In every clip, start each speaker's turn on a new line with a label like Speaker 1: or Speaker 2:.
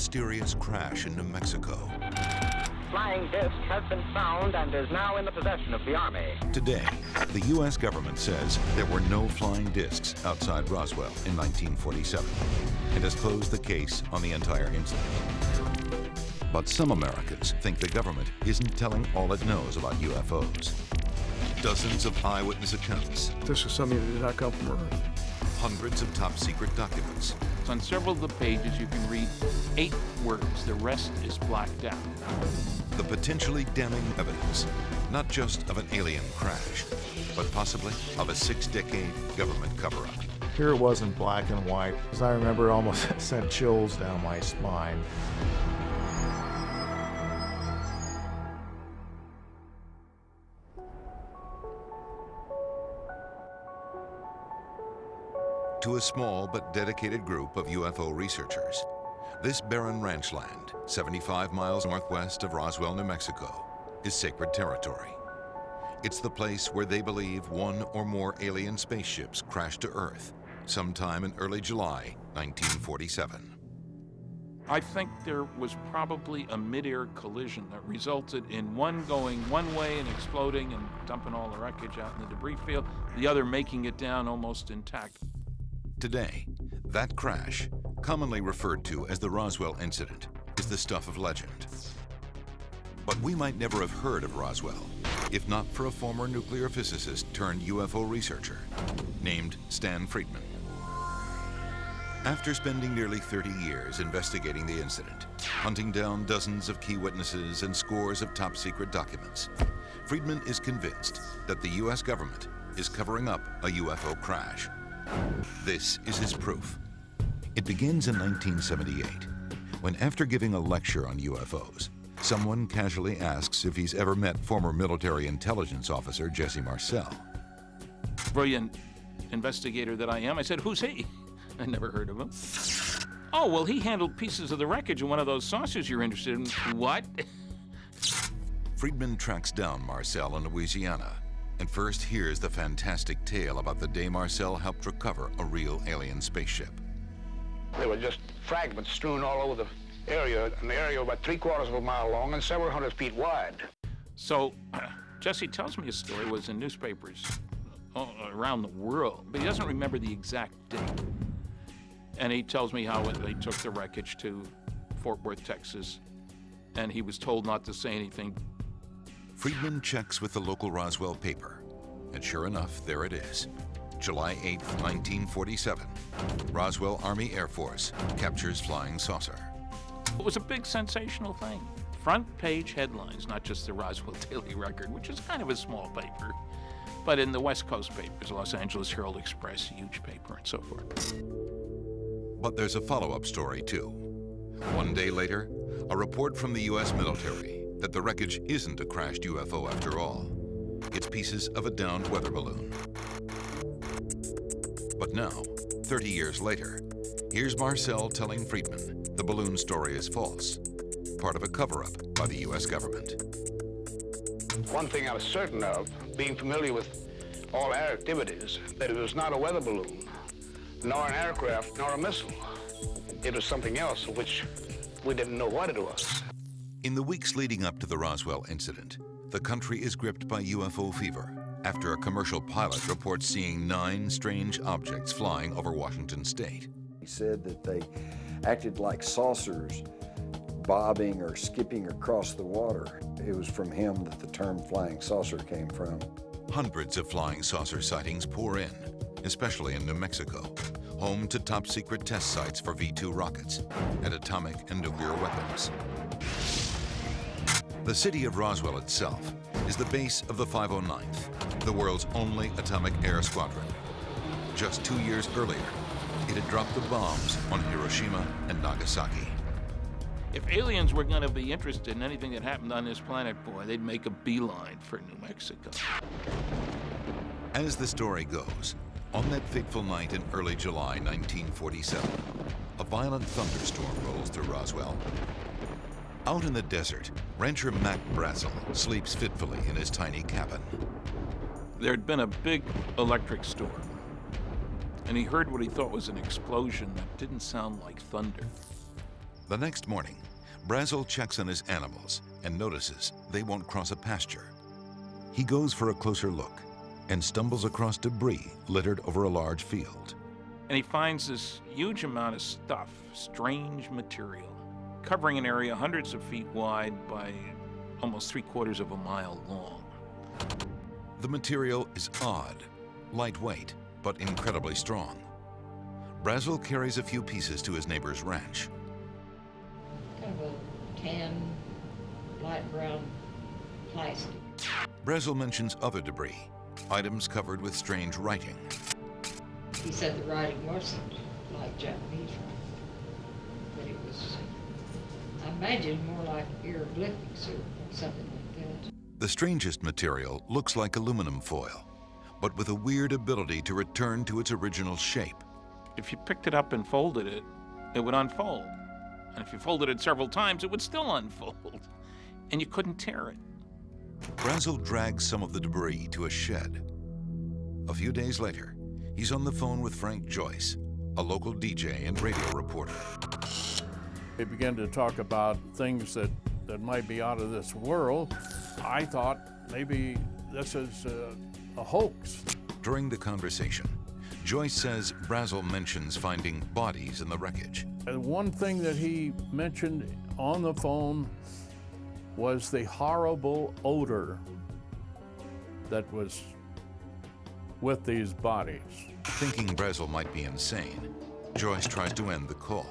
Speaker 1: mysterious crash in New Mexico.
Speaker 2: Flying disc has been found and is now in the possession of the Army.
Speaker 1: Today, the U.S. government says there were no flying discs outside Roswell in 1947 and has closed the case on the entire incident. But some Americans think the government isn't telling all it knows about UFOs. Dozens of eyewitness accounts.
Speaker 3: This is something that did not come from Earth.
Speaker 1: Hundreds of top-secret documents.
Speaker 4: On several of the pages, you can read 8 words. The rest is blacked out.
Speaker 1: The potentially damning evidence, not just of an alien crash, but possibly of a 6-decade government cover-up.
Speaker 3: Here it was in black and white. As I remember, it almost sent chills down my spine.
Speaker 1: To a small but dedicated group of UFO researchers, this barren ranch land, 75 miles northwest of Roswell, New Mexico, is sacred territory. It's the place where they believe one or more alien spaceships crashed to Earth sometime in early July 1947.
Speaker 4: I think there was probably a mid-air collision that resulted in one going one way and exploding and dumping all the wreckage out in the debris field, the other making it down almost intact.
Speaker 1: Today, that crash, commonly referred to as the Roswell incident, is the stuff of legend. But we might never have heard of Roswell if not for a former nuclear physicist turned UFO researcher named Stan Friedman. After spending nearly 30 years investigating the incident, hunting down dozens of key witnesses and scores of top-secret documents, Friedman is convinced that the U.S. government is covering up a UFO crash. This is his proof. It begins in 1978, when after giving a lecture on UFOs, someone casually asks if he's ever met former military intelligence officer Jesse Marcel.
Speaker 4: Brilliant investigator that I am, I said, "Who's he?" I never heard of him. "Oh, well, he handled pieces of the wreckage in one of those saucers you're interested in." What?
Speaker 1: Friedman tracks down Marcel in Louisiana and first hears the fantastic tale about the day Marcel helped recover a real alien spaceship.
Speaker 5: There were just fragments strewn all over the area, an area about 3/4 of a mile long and several hundred feet wide.
Speaker 4: So, Jesse tells me his story was in newspapers around the world, but he doesn't remember the exact date. And he tells me how they took the wreckage to Fort Worth, Texas, and he was told not to say anything.
Speaker 1: Friedman checks with the local Roswell paper, and sure enough, there it is. July 8, 1947, Roswell Army Air Force captures flying saucer.
Speaker 4: It was a big sensational thing. Front page headlines, not just the Roswell Daily Record, which is kind of a small paper, but in the West Coast papers, Los Angeles Herald Express, huge paper, and so forth.
Speaker 1: But there's a follow-up story, too. One day later, a report from the U.S. military that the wreckage isn't a crashed UFO after all. It's pieces of a downed weather balloon. But now, 30 years later, here's Marcel telling Friedman the balloon story is false, part of a cover-up by the U.S. government.
Speaker 5: One thing I was certain of, being familiar with all our activities, that it was not a weather balloon, nor an aircraft, nor a missile. It was something else, which we didn't know what it was.
Speaker 1: In the weeks leading up to the Roswell incident, the country is gripped by UFO fever after a commercial pilot reports seeing 9 strange objects flying over Washington state.
Speaker 6: He said that they acted like saucers bobbing or skipping across the water. It was from him that the term flying saucer came from.
Speaker 1: Hundreds of flying saucer sightings pour in, especially in New Mexico, home to top-secret test sites for V-2 rockets and atomic and nuclear weapons. The city of Roswell itself is the base of the 509th, the world's only atomic air squadron. Just 2 years earlier, it had dropped the bombs on Hiroshima and Nagasaki.
Speaker 4: If aliens were going to be interested in anything that happened on this planet, boy, they'd make a beeline for New Mexico.
Speaker 1: As the story goes, on that fateful night in early July 1947, a violent thunderstorm rolls through Roswell. Out in the desert, rancher Mac Brazel sleeps fitfully in his tiny cabin.
Speaker 4: There had been a big electric storm, and he heard what he thought was an explosion that didn't sound like thunder.
Speaker 1: The next morning, Brazel checks on his animals and notices they won't cross a pasture. He goes for a closer look and stumbles across debris littered over a large field.
Speaker 4: And he finds this huge amount of stuff, strange material, covering an area hundreds of feet wide by almost 3/4 of a mile long.
Speaker 1: The material is odd, lightweight, but incredibly strong. Brazel carries a few pieces to his neighbor's ranch.
Speaker 7: Kind of a tan, light brown plastic.
Speaker 1: Brazel mentions other debris, items covered with strange writing.
Speaker 7: He said the writing wasn't like Japanese writing, but it was, I imagine, more like hieroglyphics or something like that.
Speaker 1: The strangest material looks like aluminum foil, but with a weird ability to return to its original shape.
Speaker 4: If you picked it up and folded it, it would unfold. And if you folded it several times, it would still unfold. And you couldn't tear it.
Speaker 1: Brazel drags some of the debris to a shed. A few days later, he's on the phone with Frank Joyce, a local DJ and radio reporter.
Speaker 8: They began to talk about things that might be out of this world. I thought maybe this is a hoax.
Speaker 1: During the conversation, Joyce says Brazel mentions finding bodies in the wreckage.
Speaker 8: And one thing that he mentioned on the phone was the horrible odor that was with these bodies.
Speaker 1: Thinking Brazel might be insane, Joyce tries to end the call.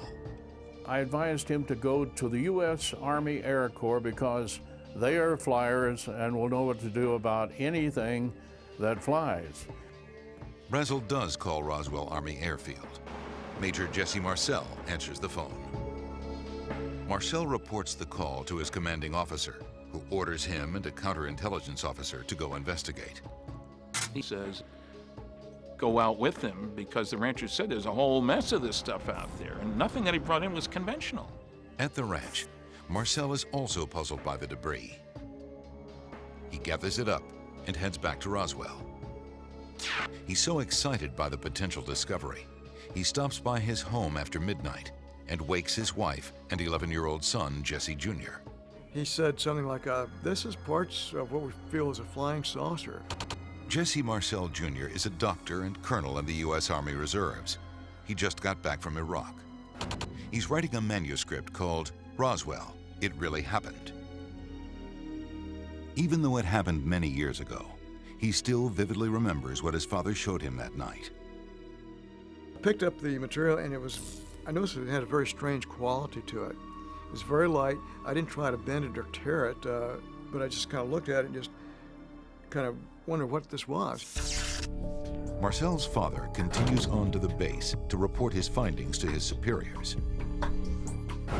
Speaker 8: I advised him to go to the U.S. Army Air Corps because they are flyers and will know what to do about anything that flies.
Speaker 1: Brazel does call Roswell Army Airfield. Major Jesse Marcel answers the phone. Marcel reports the call to his commanding officer, who orders him and a counterintelligence officer to go investigate.
Speaker 4: He says, go out with him because the rancher said there's a whole mess of this stuff out there, and nothing that he brought in was conventional.
Speaker 1: At the ranch, Marcel is also puzzled by the debris. He gathers it up and heads back to Roswell. He's so excited by the potential discovery, he stops by his home after midnight and wakes his wife and 11-year-old son, Jesse Jr.
Speaker 9: He said something like, this is parts of what we feel is a flying saucer.
Speaker 1: Jesse Marcel Jr. is a doctor and colonel in the U.S. Army Reserves. He just got back from Iraq. He's writing a manuscript called Roswell, It Really Happened. Even though it happened many years ago, he still vividly remembers what his father showed him that night.
Speaker 9: I picked up the material and I noticed it had a very strange quality to it. It was very light. I didn't try to bend it or tear it, but I just kind of looked at it and just kind of wondered what this was.
Speaker 1: Marcel's father continues on to the base to report his findings to his superiors.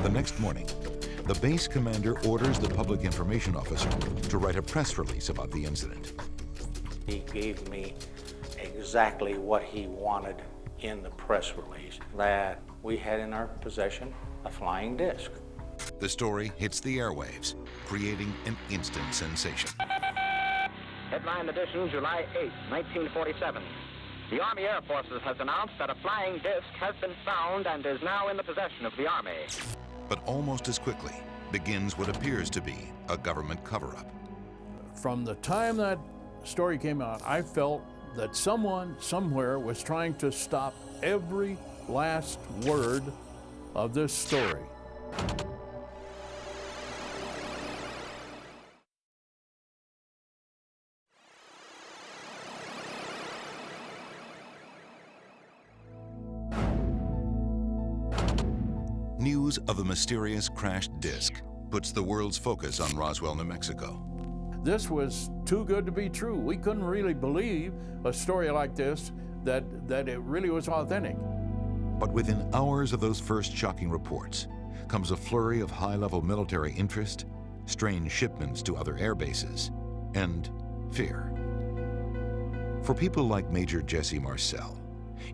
Speaker 1: The next morning, the base commander orders the public information officer to write a press release about the incident.
Speaker 10: He gave me exactly what he wanted in the press release, that we had in our possession a flying disc.
Speaker 1: The story hits the airwaves, creating an instant sensation.
Speaker 2: Headline edition, July 8, 1947. The Army Air Forces has announced that a flying disc has been found and is now in the possession of the Army.
Speaker 1: But almost as quickly begins what appears to be a government cover-up.
Speaker 8: From the time that story came out, I felt that someone somewhere was trying to stop every last word of this story.
Speaker 1: News of the mysterious crashed disc puts the world's focus on Roswell, New Mexico.
Speaker 8: This was too good to be true. We couldn't really believe a story like this, that it really was authentic.
Speaker 1: But within hours of those first shocking reports comes a flurry of high-level military interest, strange shipments to other air bases, and fear. For people like Major Jesse Marcel,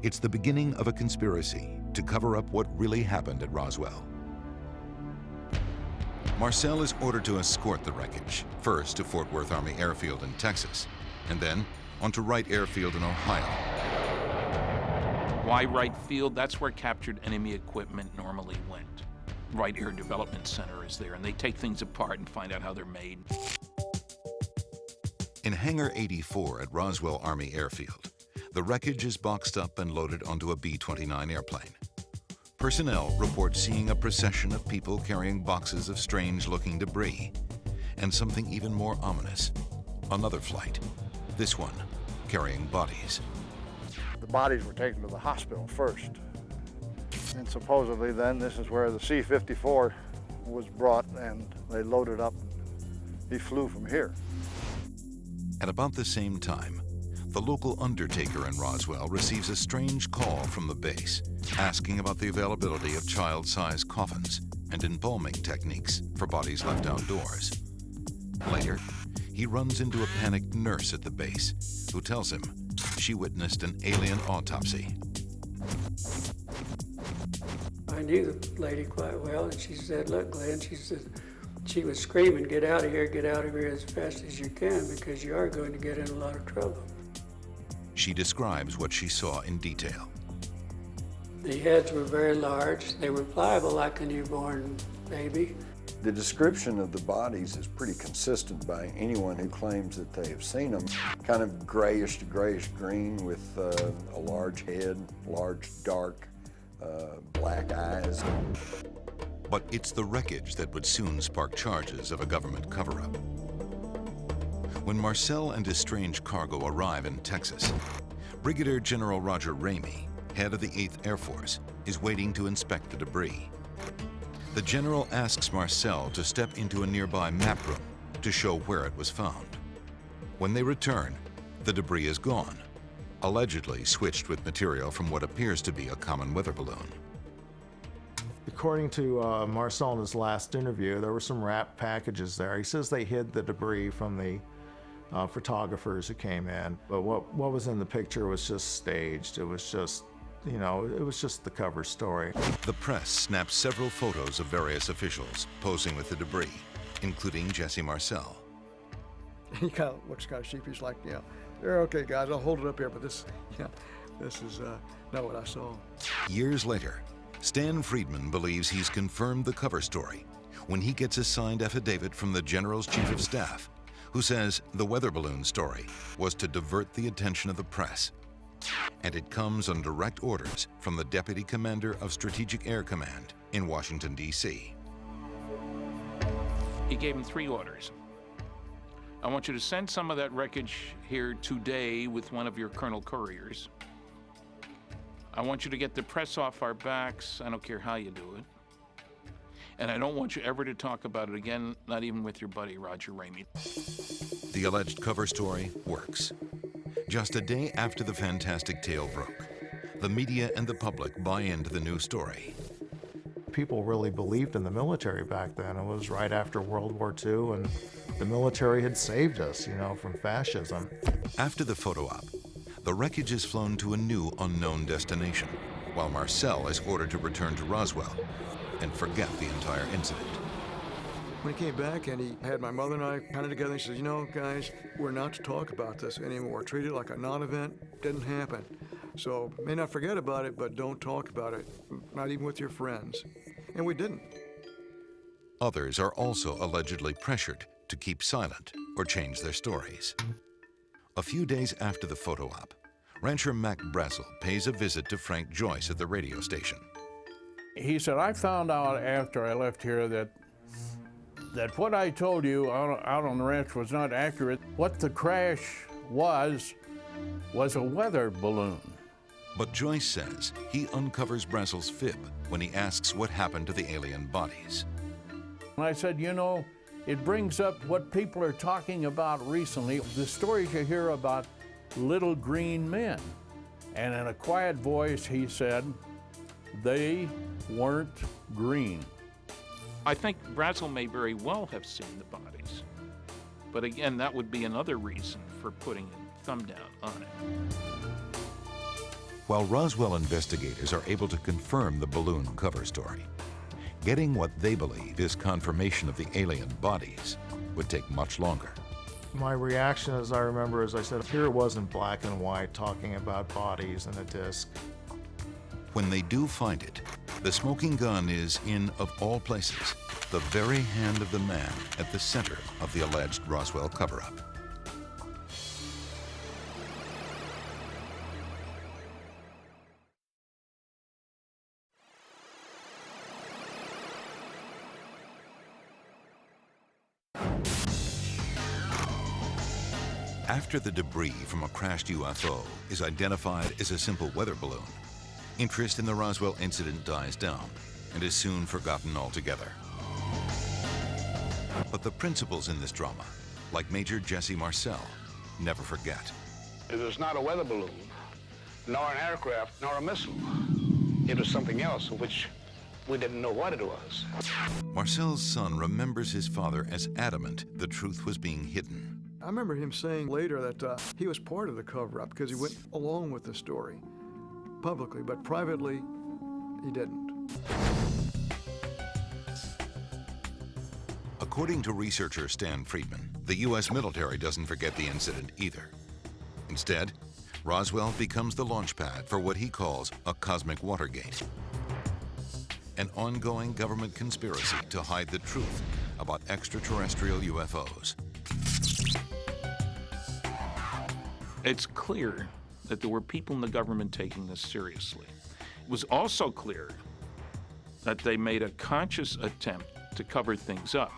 Speaker 1: it's the beginning of a conspiracy to cover up what really happened at Roswell. Marcel is ordered to escort the wreckage, first to Fort Worth Army Airfield in Texas, and then onto Wright Airfield in Ohio.
Speaker 4: Why Wright Field? That's where captured enemy equipment normally went. Wright Air Development Center is there, and they take things apart and find out how they're made.
Speaker 1: In Hangar 84 at Roswell Army Airfield, the wreckage is boxed up and loaded onto a B-29 airplane. Personnel report seeing a procession of people carrying boxes of strange-looking debris, and something even more ominous, another flight, this one carrying bodies.
Speaker 11: The bodies were taken to the hospital first, and supposedly then this is where the C-54 was brought and they loaded up. He flew from here.
Speaker 1: At about the same time, the local undertaker in Roswell receives a strange call from the base, asking about the availability of child-sized coffins and embalming techniques for bodies left outdoors. Later, he runs into a panicked nurse at the base who tells him she witnessed an alien autopsy.
Speaker 12: I knew the lady quite well, and she said, "Look, Glenn," she said, she was screaming, get out of here as fast as you can, because you are going to get in a lot of trouble."
Speaker 1: She describes what she saw in detail.
Speaker 12: The heads were very large. They were pliable like a newborn baby.
Speaker 6: The description of the bodies is pretty consistent by anyone who claims that they have seen them. Kind of grayish to grayish green with a large head, large dark black eyes.
Speaker 1: But it's the wreckage that would soon spark charges of a government cover-up. When Marcel and his strange cargo arrive in Texas, Brigadier General Roger Ramey, head of the 8th Air Force, is waiting to inspect the debris. The general asks Marcel to step into a nearby map room to show where it was found. When they return, the debris is gone, allegedly switched with material from what appears to be a common weather balloon.
Speaker 3: According to Marcel in his last interview, there were some wrapped packages there. He says they hid the debris from the photographers who came in, but what was in the picture was just staged. It was just, you know, it was just the cover story.
Speaker 1: The press snaps several photos of various officials posing with the debris, including Jesse Marcel.
Speaker 9: He kind of looks kind of sheepish, like, you know, "They're okay, guys, I'll hold it up here, but this, this is not what I saw."
Speaker 1: Years later, Stan Friedman believes he's confirmed the cover story when he gets a signed affidavit from the General's Chief of Staff, who says the weather balloon story was to divert the attention of the press. And it comes on direct orders from the Deputy Commander of Strategic Air Command in Washington, D.C.
Speaker 4: He gave him 3 orders. I want you to send some of that wreckage here today with one of your Colonel Couriers. I want you to get the press off our backs. I don't care how you do it. And I don't want you ever to talk about it again, not even with your buddy, Roger Ramey.
Speaker 1: The alleged cover story works. Just a day after the fantastic tale broke, the media and the public buy into the new story.
Speaker 3: People really believed in the military back then. It was right after World War II, and the military had saved us, you know, from fascism.
Speaker 1: After the photo op, the wreckage is flown to a new unknown destination, while Marcel is ordered to return to Roswell and forget the entire incident.
Speaker 9: When he came back and he had my mother and I kind of together, he says, "You know, guys, we're not to talk about this anymore. Treat it like a non-event. Didn't happen. So may not forget about it, but don't talk about it, not even with your friends." And we didn't.
Speaker 1: Others are also allegedly pressured to keep silent or change their stories. A few days after the photo op, rancher Mac Brazel pays a visit to Frank Joyce at the radio station.
Speaker 8: He said, "I found out after I left here that what I told you out on the ranch was not accurate. What the crash was a weather balloon."
Speaker 1: But Joyce says he uncovers Brazel's fib when he asks what happened to the alien bodies.
Speaker 8: And I said, "You know, it brings up what people are talking about recently, the stories you hear about little green men." And in a quiet voice, he said, "They weren't green."
Speaker 4: I think Brazel may very well have seen the bodies. But again, that would be another reason for putting a thumb down on it.
Speaker 1: While Roswell investigators are able to confirm the balloon cover story, getting what they believe is confirmation of the alien bodies would take much longer.
Speaker 3: My reaction, as I remember, as I said, here it was in black and white talking about bodies and a disc.
Speaker 1: When they do find it, The smoking gun is in, of all places, the very hand of the man at the center of the alleged Roswell cover-up. After the debris from a crashed UFO is identified as a simple weather balloon, interest in the Roswell incident dies down and is soon forgotten altogether. But the principals in this drama, like Major Jesse Marcel, never forget.
Speaker 5: It was not a weather balloon, nor an aircraft, nor a missile. It was something else of which we didn't know what it was.
Speaker 1: Marcel's son remembers his father as adamant the truth was being hidden.
Speaker 9: I remember him saying later that he was part of the cover-up because he went along with the story publicly, but privately, he didn't.
Speaker 1: According to researcher Stan Friedman, the U.S. military doesn't forget the incident either. Instead, Roswell becomes the launch pad for what he calls a cosmic Watergate, an ongoing government conspiracy to hide the truth about extraterrestrial UFOs.
Speaker 4: It's clear that there were people in the government taking this seriously. It was also clear that they made a conscious attempt to cover things up.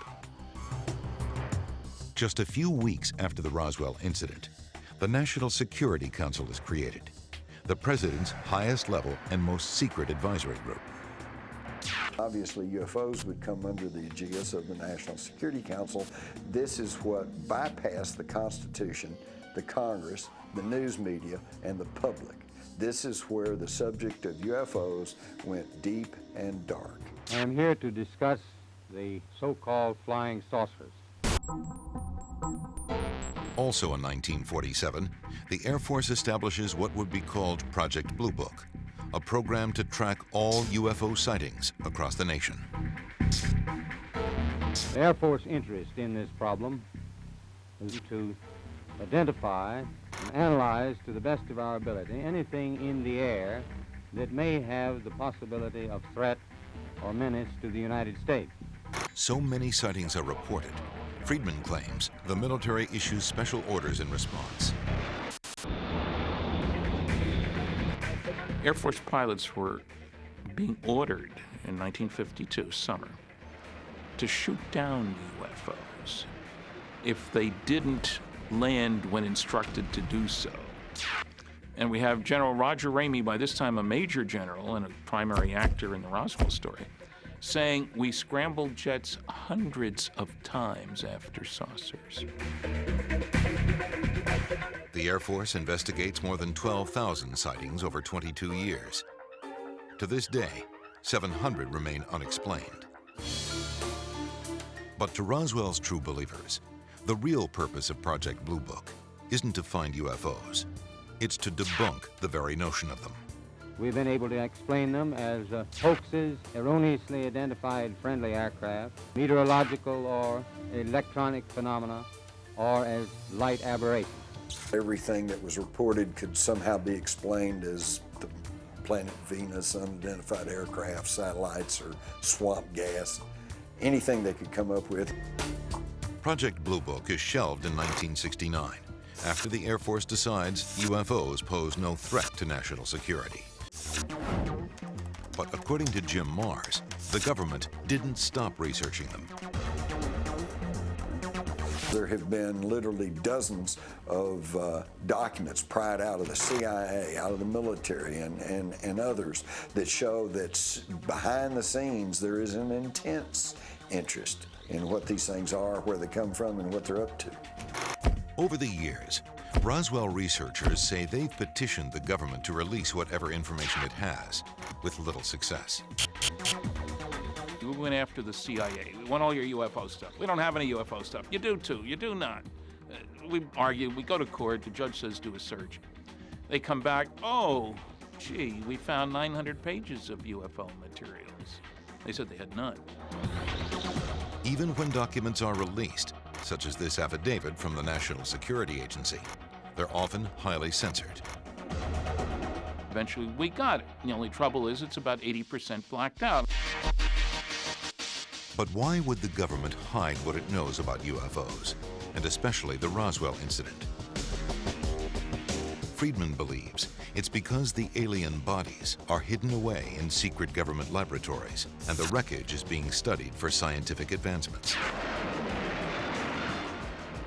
Speaker 1: Just a few weeks after the Roswell incident, the National Security Council is created, the president's highest level and most secret advisory group.
Speaker 6: Obviously, UFOs would come under the aegis of the National Security Council. This is what bypassed the Constitution, the Congress, the news media, and the public. This is where the subject of UFOs went deep and dark.
Speaker 13: I am here to discuss the so-called flying saucers.
Speaker 1: Also in 1947, the Air Force establishes what would be called Project Blue Book, a program to track all UFO sightings across the nation.
Speaker 13: The Air Force interest in this problem is to identify and analyze to the best of our ability anything in the air that may have the possibility of threat or menace to the United States.
Speaker 1: So many sightings are reported, Friedman claims the military issues special orders in response.
Speaker 4: Air Force pilots were being ordered in 1952, summer, to shoot down UFOs if they didn't land when instructed to do so. And we have General Roger Ramey, by this time a major general and a primary actor in the Roswell story, saying we scrambled jets hundreds of times after saucers.
Speaker 1: The Air Force investigates more than 12,000 sightings over 22 years. To this day, 700 remain unexplained. But to Roswell's true believers, the real purpose of Project Blue Book isn't to find UFOs. It's to debunk the very notion of them.
Speaker 13: We've been able to explain them as hoaxes, erroneously identified friendly aircraft, meteorological or electronic phenomena, or as light aberrations.
Speaker 6: Everything that was reported could somehow be explained as the planet Venus, unidentified aircraft, satellites, or swamp gas. Anything they could come up with.
Speaker 1: Project Blue Book is shelved in 1969 after the Air Force decides UFOs pose no threat to national security. But according to Jim Mars, the government didn't stop researching them.
Speaker 6: There have been literally dozens of documents pried out of the CIA, out of the military, and others that show that behind the scenes there is an intense interest in what these things are, where they come from, and what they're up to.
Speaker 1: Over the years, Roswell researchers say they've petitioned the government to release whatever information it has, with little success.
Speaker 4: We went after the CIA. We want all your UFO stuff. We don't have any UFO stuff. You do too. You do not. We argue. We go to court. The judge says do a search. They come back. Oh, gee, we found 900 pages of UFO materials. They said they had none.
Speaker 1: Even when documents are released, such as this affidavit from the National Security Agency, they're often highly censored.
Speaker 4: eventually we got it. The only trouble is it's about 80% blacked out.
Speaker 1: But why would the government hide what it knows about UFOs, and especially the Roswell incident? Friedman believes it's because the alien bodies are hidden away in secret government laboratories, and the wreckage is being studied for scientific advancements.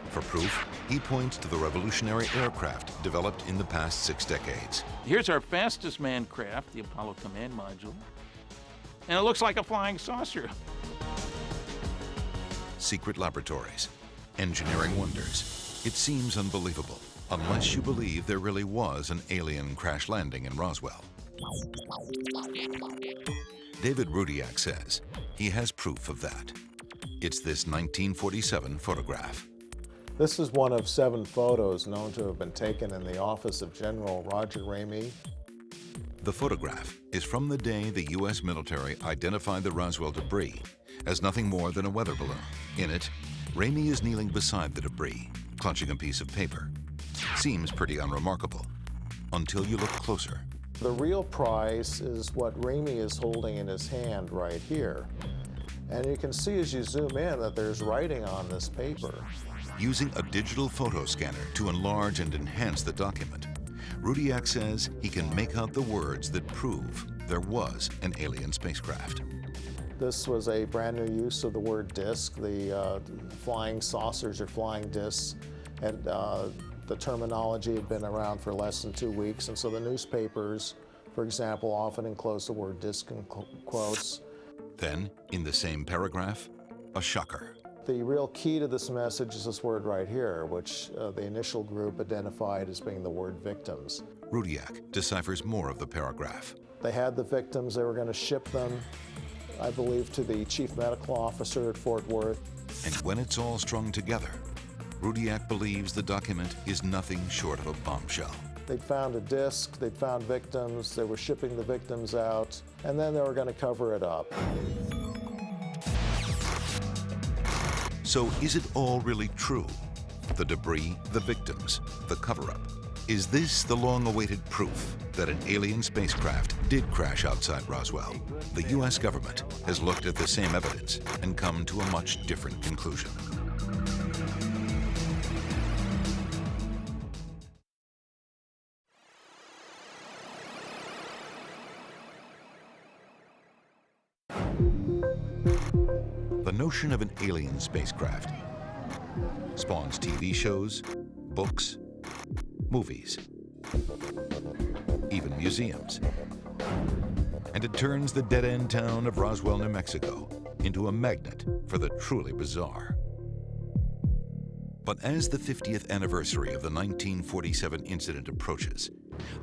Speaker 1: For proof, he points to the revolutionary aircraft developed in the past 6 decades.
Speaker 4: Here's our fastest manned craft, the Apollo Command Module, and it looks like a flying saucer.
Speaker 1: Secret laboratories, engineering wonders. It seems unbelievable, unless you believe there really was an alien crash landing in Roswell. David Rudiak says he has proof of that. It's this 1947 photograph.
Speaker 3: This is one of 7 photos known to have been taken in the office of General Roger Ramey.
Speaker 1: The photograph is from the day the U.S. military identified the Roswell debris as nothing more than a weather balloon. In it, Ramey is kneeling beside the debris, clutching a piece of paper. Seems pretty unremarkable, until you look closer.
Speaker 3: The real prize is what Ramey is holding in his hand right here. And you can see as you zoom in that there's writing on this paper.
Speaker 1: Using a digital photo scanner to enlarge and enhance the document, Rudiak says he can make out the words that prove there was an alien spacecraft.
Speaker 3: This was a brand new use of the word disk. The flying saucers or flying disks, and the terminology had been around for less than 2 weeks, and so the newspapers, for example, often enclose the word disk in quotes.
Speaker 1: Then, in the same paragraph, a shocker.
Speaker 3: The real key to this message is this word right here, which the initial group identified as being the word victims.
Speaker 1: Rudiak deciphers more of the paragraph.
Speaker 3: They had the victims, they were going to ship them, I believe, to the chief medical officer at Fort Worth.
Speaker 1: And when it's all strung together, Rudiak believes the document is nothing short of a bombshell.
Speaker 3: They'd found a disc, they'd found victims, they were shipping the victims out, and then they were going to cover it up.
Speaker 1: So is it all really true? The debris, the victims, the cover-up. Is this the long-awaited proof that an alien spacecraft did crash outside Roswell? The U.S. government has looked at the same evidence and come to a much different conclusion. The notion of an alien spacecraft spawns TV shows, books, movies, even museums. And it turns the dead-end town of Roswell, New Mexico into a magnet for the truly bizarre. But as the 50th anniversary of the 1947 incident approaches,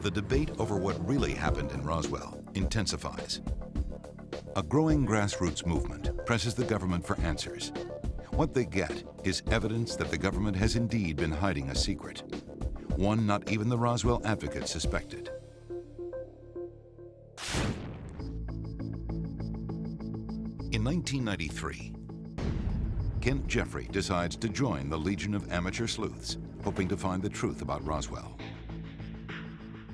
Speaker 1: the debate over what really happened in Roswell intensifies. A growing grassroots movement presses the government for answers. What they get is evidence that the government has indeed been hiding a secret, one not even the Roswell advocates suspected. In 1993, Kent Jeffrey decides to join the Legion of Amateur Sleuths, hoping to find the truth about Roswell.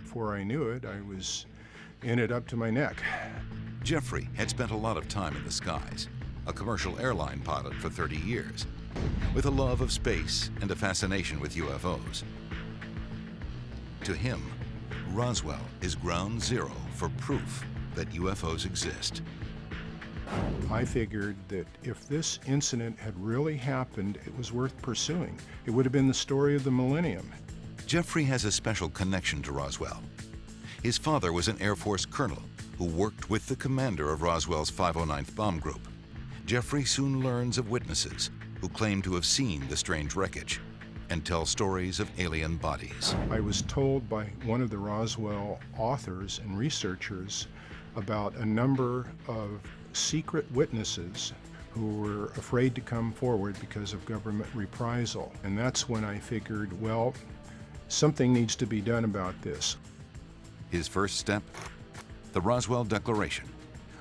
Speaker 14: Before I knew it, I was in it up to my neck.
Speaker 1: Jeffrey had spent a lot of time in the skies, a commercial airline pilot for 30 years, with a love of space and a fascination with UFOs. To him, Roswell is ground zero for proof that UFOs exist.
Speaker 14: I figured that if this incident had really happened, it was worth pursuing. It would have been the story of the millennium.
Speaker 1: Jeffrey has a special connection to Roswell. His father was an Air Force colonel who worked with the commander of Roswell's 509th Bomb Group. Jeffrey soon learns of witnesses who claim to have seen the strange wreckage and tell stories of alien bodies.
Speaker 14: I was told by one of the Roswell authors and researchers about a number of secret witnesses who were afraid to come forward because of government reprisal. And that's when I figured, well, something needs to be done about this.
Speaker 1: His first step? The Roswell Declaration,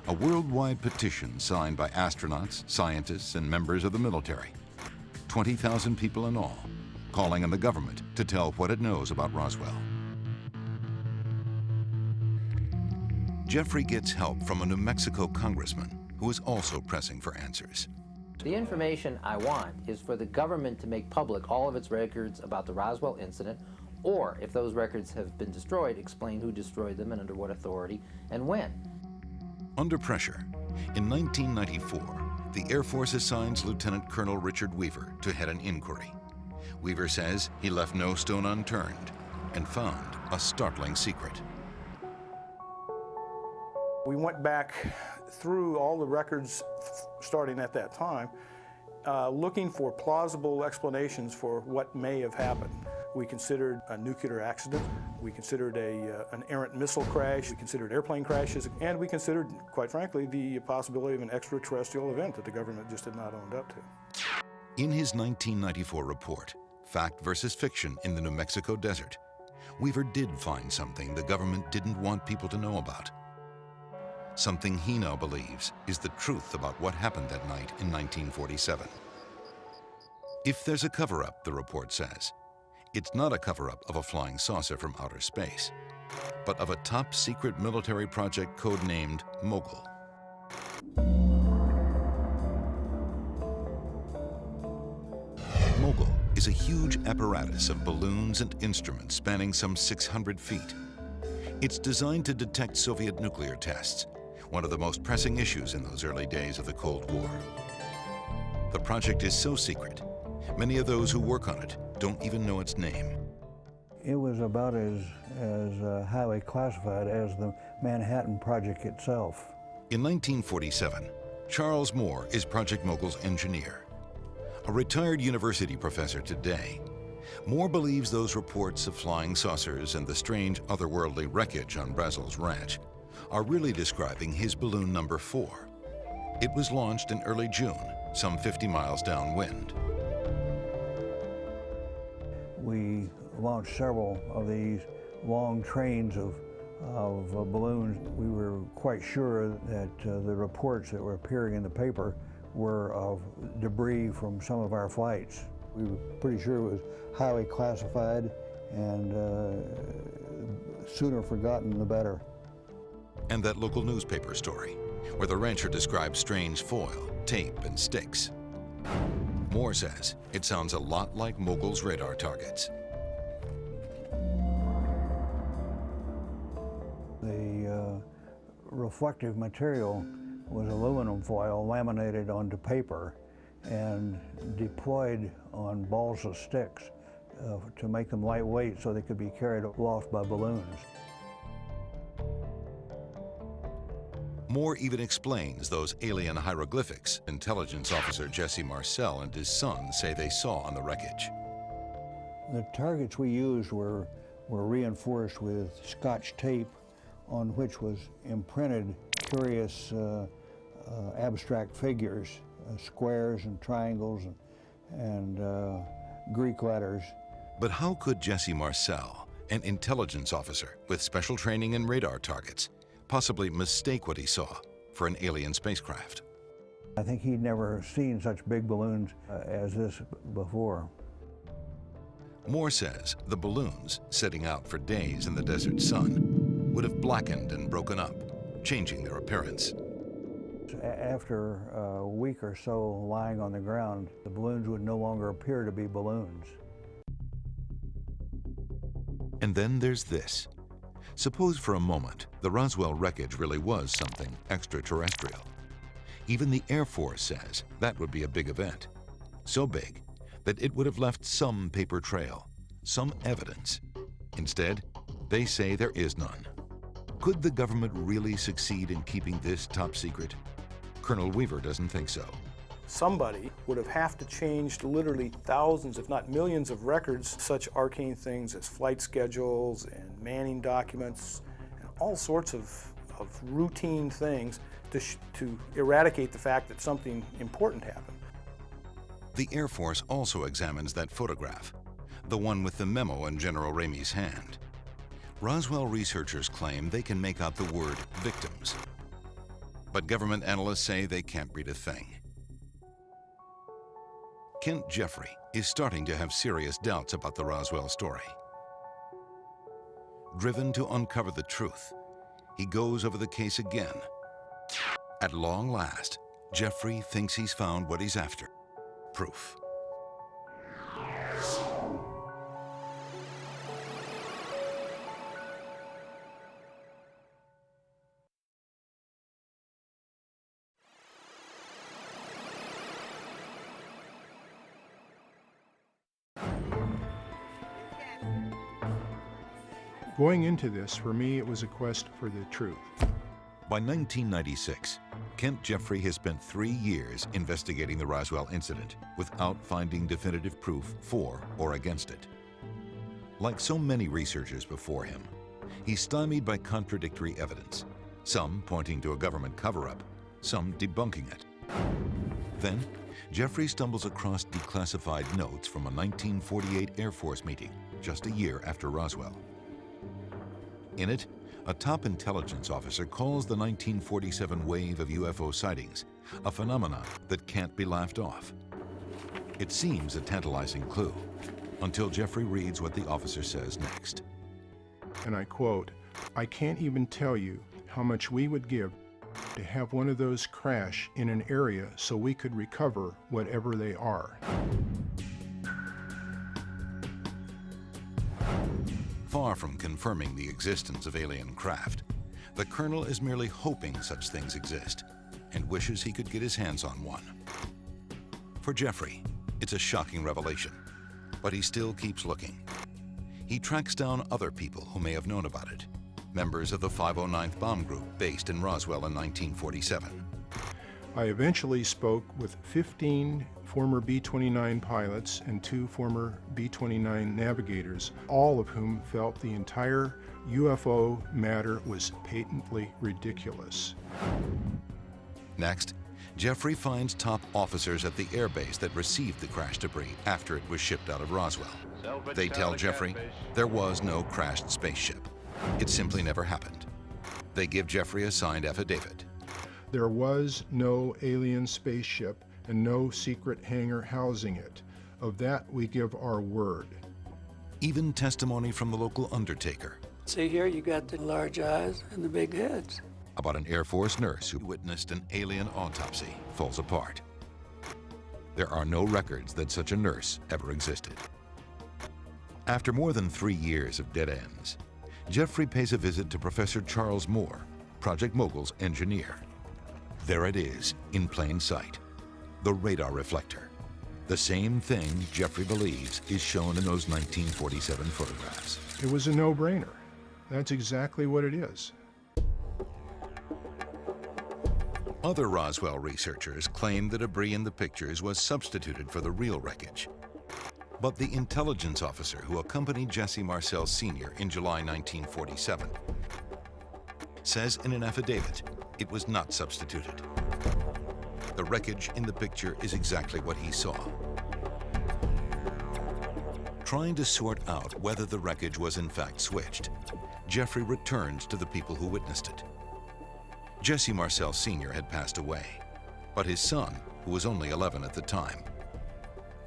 Speaker 1: a worldwide petition signed by astronauts, scientists, and members of the military. 20,000 people in all, calling on the government to tell what it knows about Roswell. Jeffrey gets help from a New Mexico congressman who is also pressing for answers.
Speaker 15: The information I want is for the government to make public all of its records about the Roswell incident, or if those records have been destroyed, explain who destroyed them and under what authority and when.
Speaker 1: Under pressure, in 1994, the Air Force assigns Lieutenant Colonel Richard Weaver to head an inquiry. Weaver says he left no stone unturned and found a startling secret.
Speaker 16: We went back through all the records starting at that time, looking for plausible explanations for what may have happened. We considered a nuclear accident, we considered an errant missile crash, we considered airplane crashes, and we considered, quite frankly, the possibility of an extraterrestrial event that the government just had not owned up to.
Speaker 1: In his 1994 report, Fact versus Fiction in the New Mexico Desert, Weaver did find something the government didn't want people to know about. Something he now believes is the truth about what happened that night in 1947. If there's a cover-up, the report says, it's not a cover-up of a flying saucer from outer space, but of a top-secret military project codenamed Mogul. Mogul is a huge apparatus of balloons and instruments spanning some 600 feet. It's designed to detect Soviet nuclear tests, one of the most pressing issues in those early days of the Cold War. The project is so secret, many of those who work on it don't even know its name.
Speaker 11: It was about as highly classified as the Manhattan Project itself.
Speaker 1: In 1947, Charles Moore is Project Mogul's engineer. A retired university professor today, Moore believes those reports of flying saucers and the strange otherworldly wreckage on Brazel's ranch are really describing his balloon number 4. It was launched in early June, some 50 miles downwind.
Speaker 11: We launched several of these long trains of balloons. We were quite sure that the reports that were appearing in the paper were of debris from some of our flights. We were pretty sure it was highly classified, and sooner forgotten the better.
Speaker 1: And that local newspaper story, where the rancher describes strange foil, tape, and sticks. Moore says it sounds a lot like Mogul's radar targets.
Speaker 11: The reflective material was aluminum foil laminated onto paper and deployed on balls of sticks to make them lightweight so they could be carried aloft by balloons.
Speaker 1: Moore even explains those alien hieroglyphics intelligence officer Jesse Marcel and his son say they saw on the wreckage.
Speaker 11: The targets we used were reinforced with Scotch tape on which was imprinted curious abstract figures, squares and triangles and Greek letters.
Speaker 1: But how could Jesse Marcel, an intelligence officer with special training in radar targets, possibly mistake what he saw for an alien spacecraft?
Speaker 11: I think he'd never seen such big balloons as this before.
Speaker 1: Moore says the balloons, setting out for days in the desert sun, would have blackened and broken up, changing their appearance.
Speaker 11: After a week or so lying on the ground, the balloons would no longer appear to be balloons.
Speaker 1: And then there's this. Suppose for a moment the Roswell wreckage really was something extraterrestrial. Even the Air Force says that would be a big event. So big that it would have left some paper trail, some evidence. Instead, they say there is none. Could the government really succeed in keeping this top secret? Colonel Weaver doesn't think so.
Speaker 16: Somebody would have to change literally thousands, if not millions of records, such arcane things as flight schedules and manning documents and all sorts of routine things to eradicate the fact that something important happened.
Speaker 1: The Air Force also examines that photograph, the one with the memo in General Ramey's hand. Roswell researchers claim they can make out the word victims. But government analysts say they can't read a thing. Kent Jeffrey is starting to have serious doubts about the Roswell story. Driven to uncover the truth, he goes over the case again. At long last, Jeffrey thinks he's found what he's after: proof.
Speaker 14: Going into this, for me, it was a quest for the truth.
Speaker 1: By 1996, Kent Jeffrey has spent 3 years investigating the Roswell incident without finding definitive proof for or against it. Like so many researchers before him, he's stymied by contradictory evidence, some pointing to a government cover-up, some debunking it. Then, Jeffrey stumbles across declassified notes from a 1948 Air Force meeting, just a year after Roswell. In it, a top intelligence officer calls the 1947 wave of UFO sightings a phenomenon that can't be laughed off. It seems a tantalizing clue, until Jeffrey reads what the officer says next.
Speaker 14: And I quote, "I can't even tell you how much we would give to have one of those crash in an area so we could recover whatever they are."
Speaker 1: Far from confirming the existence of alien craft, the colonel is merely hoping such things exist and wishes he could get his hands on one. For Jeffrey, it's a shocking revelation, but he still keeps looking. He tracks down other people who may have known about it, members of the 509th Bomb Group based in Roswell in 1947.
Speaker 14: I eventually spoke with 15 former B-29 pilots and 2 former B-29 navigators, all of whom felt the entire UFO matter was patently ridiculous.
Speaker 1: Next, Jeffrey finds top officers at the airbase that received the crash debris after it was shipped out of Roswell. They tell Jeffrey there was no crashed spaceship. It simply never happened. They give Jeffrey a signed affidavit.
Speaker 14: There was no alien spaceship and no secret hangar housing it. Of that we give our word.
Speaker 1: Even testimony from the local undertaker.
Speaker 12: See here, you got the large eyes and the big heads.
Speaker 1: About an Air Force nurse who witnessed an alien autopsy falls apart. There are no records that such a nurse ever existed. After more than 3 years of dead ends, Jeffrey pays a visit to Professor Charles Moore, Project Mogul's engineer. There it is, in plain sight, the radar reflector. The same thing Jeffrey believes is shown in those 1947 photographs.
Speaker 14: It was a no-brainer. That's exactly what it is.
Speaker 1: Other Roswell researchers claim the debris in the pictures was substituted for the real wreckage. But the intelligence officer who accompanied Jesse Marcel Sr. in July 1947 says in an affidavit it was not substituted. The wreckage in the picture is exactly what he saw. Trying to sort out whether the wreckage was in fact switched, Jeffrey returns to the people who witnessed it. Jesse Marcel Sr. had passed away, but his son, who was only 11 at the time,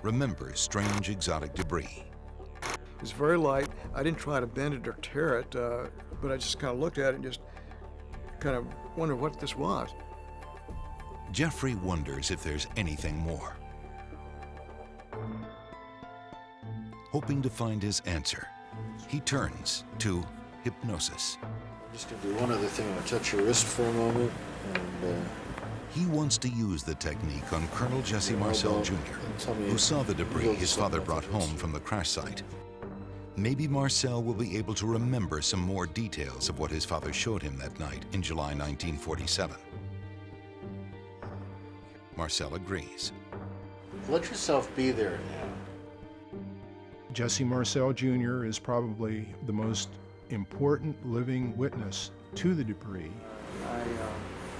Speaker 1: remembers strange exotic debris.
Speaker 9: It was very light. I didn't try to bend it or tear it, but I just kind of looked at it and just kind of wondered what this was.
Speaker 1: Jeffrey wonders if there's anything more. Hoping to find his answer, he turns to hypnosis.
Speaker 3: I'm just going to do one other thing. I'm going to touch your wrist for a moment. And,
Speaker 1: He wants to use the technique on Colonel Jesse Marcel Jr., who saw the debris his father brought home from the crash site. Maybe Marcel will be able to remember some more details of what his father showed him that night in July 1947. Marcel agrees.
Speaker 3: let yourself be there now.
Speaker 14: Jesse Marcel Jr. is probably the most important living witness to the debris.
Speaker 9: I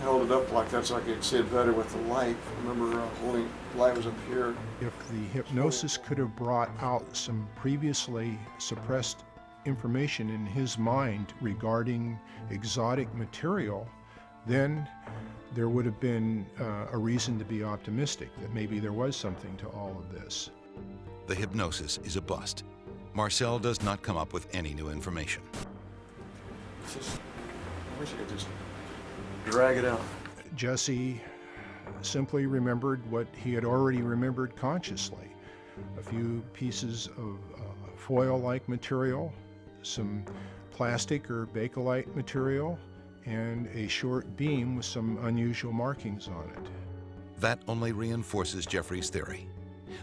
Speaker 9: held it up like that so I could see it better with the light. I remember holding the light was up here.
Speaker 14: If the hypnosis could have brought out some previously suppressed information in his mind regarding exotic material, then there would have been a reason to be optimistic that maybe there was something to all of this.
Speaker 1: The hypnosis is a bust. Marcel does not come up with any new information.
Speaker 9: I wish I could just drag it out.
Speaker 14: Jesse simply remembered what he had already remembered consciously. A few pieces of foil-like material, some plastic or bakelite material, and a short beam with some unusual markings on it.
Speaker 1: That only reinforces Jeffrey's theory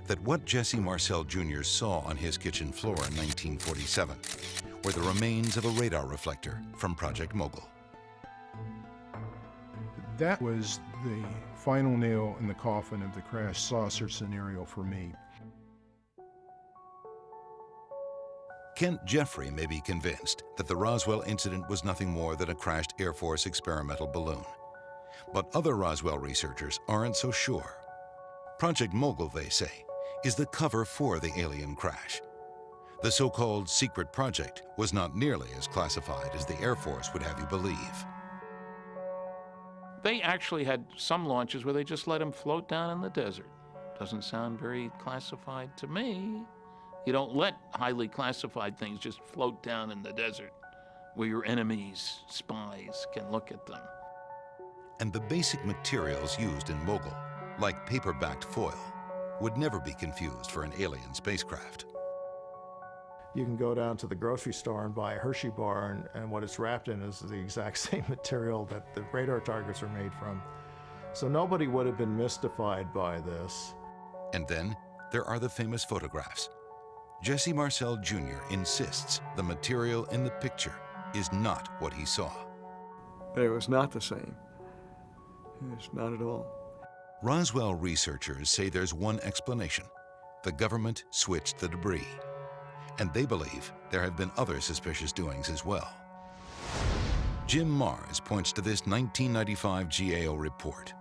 Speaker 1: that what Jesse Marcel Jr. saw on his kitchen floor in 1947 were the remains of a radar reflector from Project Mogul.
Speaker 14: That was the final nail in the coffin of the crash saucer scenario for me.
Speaker 1: Kent Jeffrey may be convinced that the Roswell incident was nothing more than a crashed Air Force experimental balloon. But other Roswell researchers aren't so sure. Project Mogul, they say, is the cover for the alien crash. The so-called secret project was not nearly as classified as the Air Force would have you believe.
Speaker 4: They actually had some launches where they just let them float down in the desert. Doesn't sound very classified to me. You don't let highly classified things just float down in the desert where your enemies, spies, can look at them.
Speaker 1: And the basic materials used in Mogul, like paper-backed foil, would never be confused for an alien spacecraft.
Speaker 3: You can go down to the grocery store and buy a Hershey bar, and what it's wrapped in is the exact same material that the radar targets are made from. So nobody would have been mystified by this.
Speaker 1: And then there are the famous photographs. Jesse Marcel Jr. insists the material in the picture is not what he saw.
Speaker 9: It was not the same. It's not at all.
Speaker 1: Roswell researchers say there's one explanation. The government switched the debris. And they believe there have been other suspicious doings as well. Jim Mars points to this 1995 GAO report.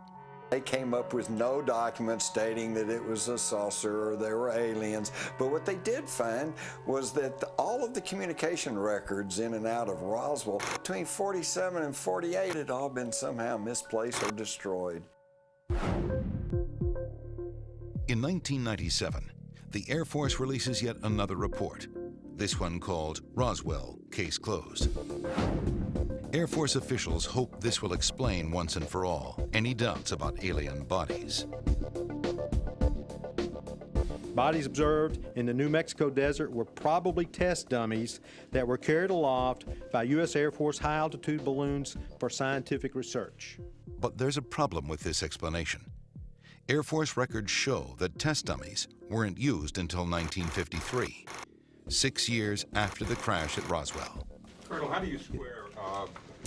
Speaker 6: They came up with no documents stating that it was a saucer or there were aliens, but what they did find was that all of the communication records in and out of Roswell between 47 and 48 had all been somehow misplaced or destroyed.
Speaker 1: In 1997, the Air Force releases yet another report, this one called Roswell, Case Closed. Air Force officials hope this will explain once and for all any doubts about alien bodies.
Speaker 17: Bodies observed in the New Mexico desert were probably test dummies that were carried aloft by U.S. Air Force high-altitude balloons for scientific research.
Speaker 1: But there's a problem with this explanation. Air Force records show that test dummies weren't used until 1953, 6 years after the crash at Roswell.
Speaker 18: Colonel, how do you square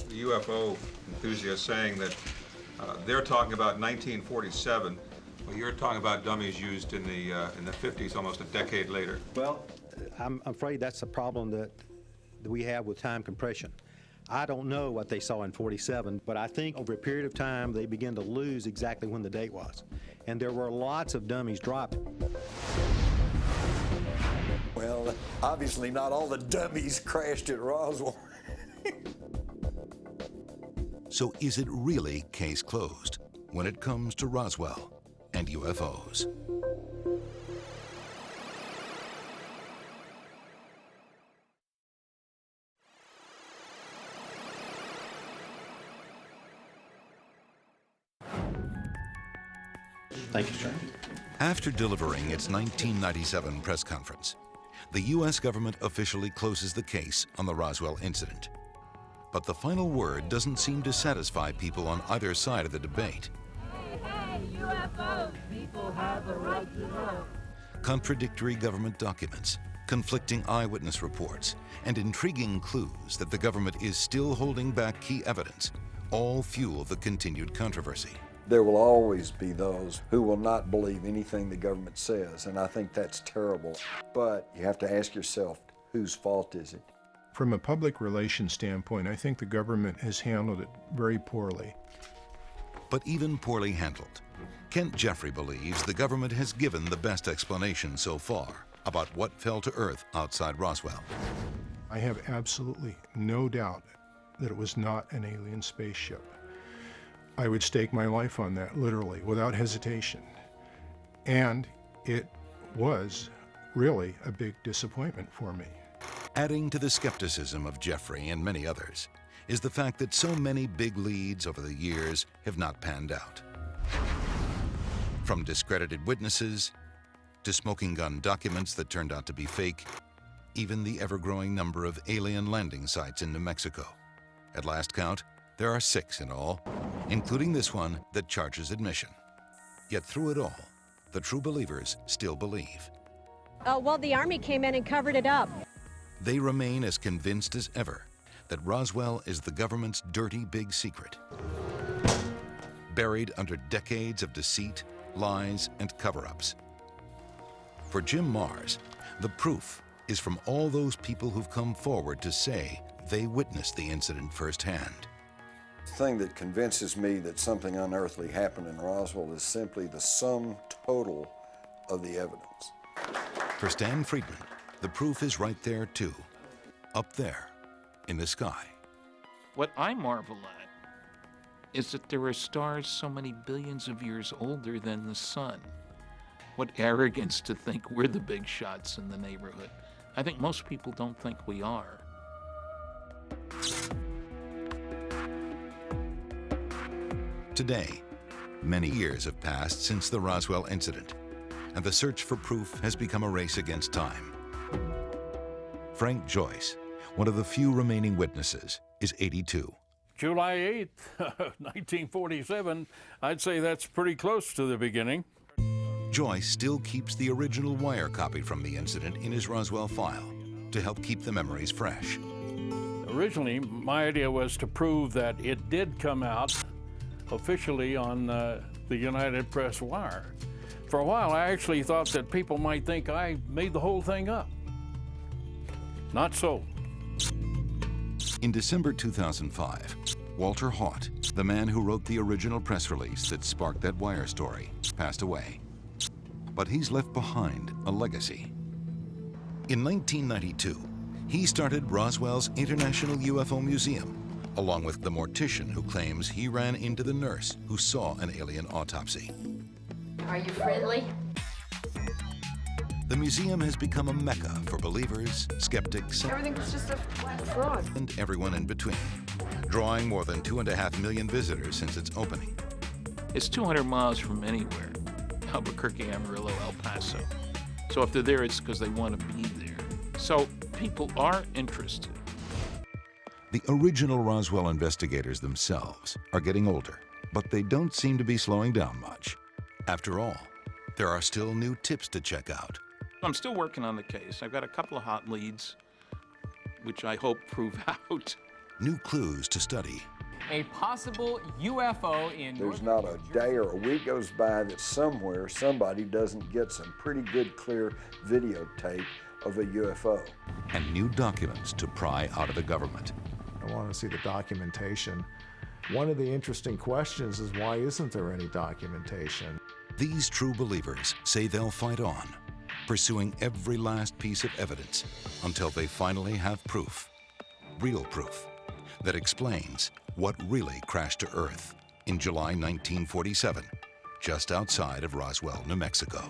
Speaker 18: the UFO enthusiasts saying that they're talking about 1947, well, you're talking about dummies used in the 50s, almost a decade later?
Speaker 17: Well, I'm afraid that's a problem that we have with time compression. I don't know what they saw in 47, but I think over a period of time they began to lose exactly when the date was. And there were lots of dummies dropped.
Speaker 6: Well, obviously not all the dummies crashed at Roswell.
Speaker 1: So is it really case closed when it comes to Roswell and UFOs?
Speaker 17: Thank you, sir.
Speaker 1: After delivering its 1997 press conference, the U.S. government officially closes the case on the Roswell incident. But the final word doesn't seem to satisfy people on either side of the debate.
Speaker 19: Hey, UFOs, people have a right to know.
Speaker 1: Contradictory government documents, conflicting eyewitness reports, and intriguing clues that the government is still holding back key evidence all fuel the continued controversy.
Speaker 6: There will always be those who will not believe anything the government says, and I think that's terrible. But you have to ask yourself, whose fault is it?
Speaker 14: From a public relations standpoint, I think the government has handled it very poorly.
Speaker 1: But even poorly handled, Kent Jeffrey believes the government has given the best explanation so far about what fell to Earth outside Roswell.
Speaker 14: I have absolutely no doubt that it was not an alien spaceship. I would stake my life on that, literally, without hesitation. And it was really a big disappointment for me.
Speaker 1: Adding to the skepticism of Jeffrey and many others is the fact that so many big leads over the years have not panned out. From discredited witnesses to smoking gun documents that turned out to be fake, even the ever-growing number of alien landing sites in New Mexico. At last count, there are 6 in all, including this one that charges admission. Yet through it all, the true believers still believe.
Speaker 20: Well, the Army came in and covered it up.
Speaker 1: They remain as convinced as ever that Roswell is the government's dirty big secret, buried under decades of deceit, lies, and cover-ups. For Jim Mars, the proof is from all those people who've come forward to say they witnessed the incident firsthand.
Speaker 6: The thing that convinces me that something unearthly happened in Roswell is simply the sum total of the evidence.
Speaker 1: For Stan Friedman, the proof is right there too, up there in the sky.
Speaker 4: What I marvel at is that there are stars so many billions of years older than the sun. What arrogance to think we're the big shots in the neighborhood. I think most people don't think we are.
Speaker 1: Today, many years have passed since the Roswell incident, and the search for proof has become a race against time. Frank Joyce, one of the few remaining witnesses, is 82.
Speaker 8: July 8th, 1947, I'd say that's pretty close to the beginning.
Speaker 1: Joyce still keeps the original wire copy from the incident in his Roswell file to help keep the memories fresh.
Speaker 8: Originally, my idea was to prove that it did come out officially on the United Press wire. For a while, I actually thought that people might think I made the whole thing up. Not so.
Speaker 1: In December 2005, Walter Haut, the man who wrote the original press release that sparked that wire story, passed away. But he's left behind a legacy. In 1992, he started Roswell's International UFO Museum, along with the mortician who claims he ran into the nurse who saw an alien autopsy.
Speaker 7: Are you friendly?
Speaker 1: The museum has become a mecca for believers, skeptics,
Speaker 20: Everything's just a fraud.
Speaker 1: and everyone in between, drawing more than 2.5 million visitors since its opening.
Speaker 4: It's 200 miles from anywhere. Albuquerque, Amarillo, El Paso. So if they're there, it's because they want to be there. So people are interested.
Speaker 1: The original Roswell investigators themselves are getting older, but they don't seem to be slowing down much. After all, there are still new tips to check out.
Speaker 4: I'm still working on the case. I've got a couple of hot leads, which I hope prove out.
Speaker 1: New clues to study.
Speaker 21: A possible UFO in
Speaker 6: There's not a day or a week goes by that somewhere somebody doesn't get some pretty good, clear videotape of a UFO.
Speaker 1: And new documents to pry out of the government.
Speaker 3: I want to see the documentation. One of the interesting questions is, why isn't there any documentation?
Speaker 1: These true believers say they'll fight on, pursuing every last piece of evidence until they finally have proof, real proof, that explains what really crashed to Earth in July 1947, just outside of Roswell, New Mexico.